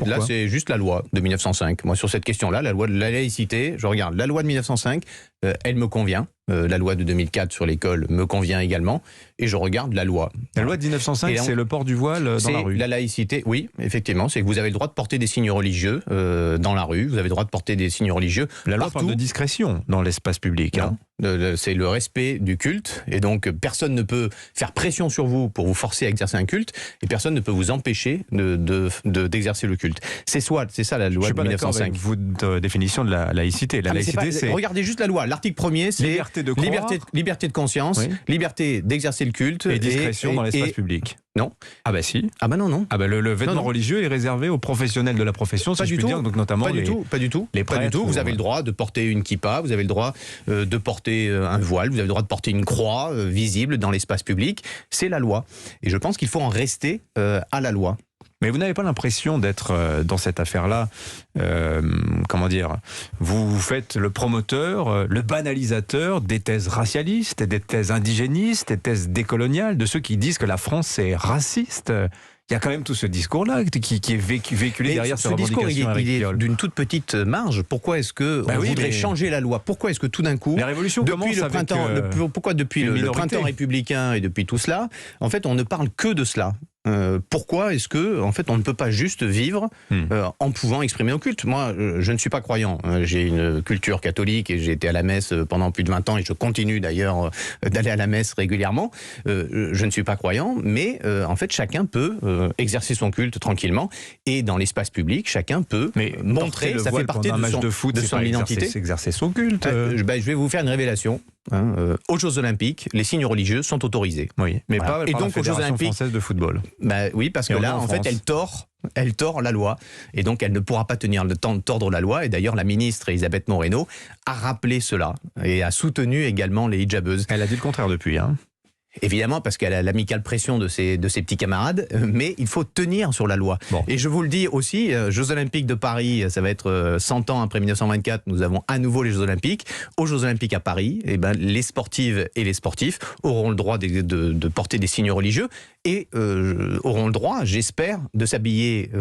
Oui, là c'est juste la loi de 1905. Moi sur cette question-là, la loi de la laïcité, je regarde la loi de 1905, elle me convient. La loi de 2004 sur l'école me convient également. Et je regarde la loi. La loi de 1905, c'est le port du voile dans la rue. La laïcité, oui, effectivement. C'est que vous avez le droit de porter des signes religieux dans la rue. Vous avez le droit de porter des signes religieux La loi parle de discrétion dans l'espace public. Hein. C'est le respect du culte. Et donc, personne ne peut faire pression sur vous pour vous forcer à exercer un culte. Et personne ne peut vous empêcher d'exercer le culte. C'est ça la loi de 1905. Je suis pas d'accord avec votre définition de la laïcité. La laïcité, c'est... Regardez juste la loi. L'article 1er, c'est liberté de conscience, oui. Liberté d'exercer le culte. Et discrétion dans l'espace public. Non. Ah bah si. Ah bah non. Ah bah le vêtement religieux est réservé aux professionnels de la profession, si je puis dire, donc notamment pas du tout. Les prêtres. Vous avez le droit de porter une kippa, vous avez le droit de porter un voile, vous avez le droit de porter une croix visible dans l'espace public. C'est la loi. Et je pense qu'il faut en rester à la loi. Mais vous n'avez pas l'impression d'être dans cette affaire-là, comment dire, vous faites le promoteur, le banalisateur des thèses racialistes, des thèses indigénistes, des thèses décoloniales, de ceux qui disent que la France est raciste. Il y a quand même tout ce discours-là qui est véhiculé derrière ce discours. Il est d'une toute petite marge. Pourquoi est-ce que on voudrait changer la loi? Pourquoi est-ce que tout d'un coup, la révolution depuis le printemps, pourquoi depuis le printemps républicain et depuis tout cela, en fait, on ne parle que de cela? Pourquoi est-ce que, en fait, on ne peut pas juste vivre en pouvant exprimer nos cultes? Moi, je ne suis pas croyant. J'ai une culture catholique et j'ai été à la messe pendant plus de 20 ans et je continue d'ailleurs d'aller à la messe régulièrement. Je ne suis pas croyant, mais en fait, chacun peut exercer son culte tranquillement et dans l'espace public, chacun peut montrer, ça fait partie de son identité. Exercer son culte. Je vais vous faire une révélation. Aux Jeux Olympiques, les signes religieux sont autorisés. Oui, mais pas par la Fédération française de football. Oui, parce que là, en fait, elle tord la loi. Et donc, elle ne pourra pas tenir le temps de tordre la loi. Et d'ailleurs, la ministre Elisabeth Moreno a rappelé cela et a soutenu également les hijabeuses. Elle a dit le contraire depuis, hein. Évidemment, parce qu'elle a l'amicale pression de ses petits camarades, mais il faut tenir sur la loi. Bon. Et je vous le dis aussi, Jeux Olympiques de Paris, ça va être 100 ans après 1924, nous avons à nouveau les Jeux Olympiques. Aux Jeux Olympiques à Paris, les sportives et les sportifs auront le droit de porter des signes religieux et auront le droit, j'espère, de s'habiller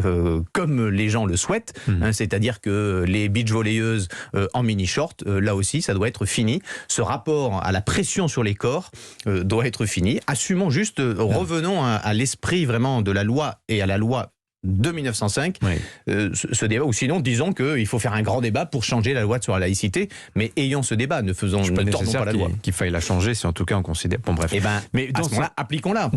comme les gens le souhaitent, c'est-à-dire que les beach-volleyeuses en mini-short, là aussi, ça doit être fini. Ce rapport à la pression sur les corps doit être fini. Assumons juste, revenons à l'esprit vraiment de la loi et à la loi de 1905, ce débat, ou sinon disons qu'il faut faire un grand débat pour changer la loi sur la laïcité, mais ayons ce débat, ne tordons pas la loi. Qu'il faille la changer, si en tout cas on considère... Bon bref. Mais à ce moment-là, appliquons-la.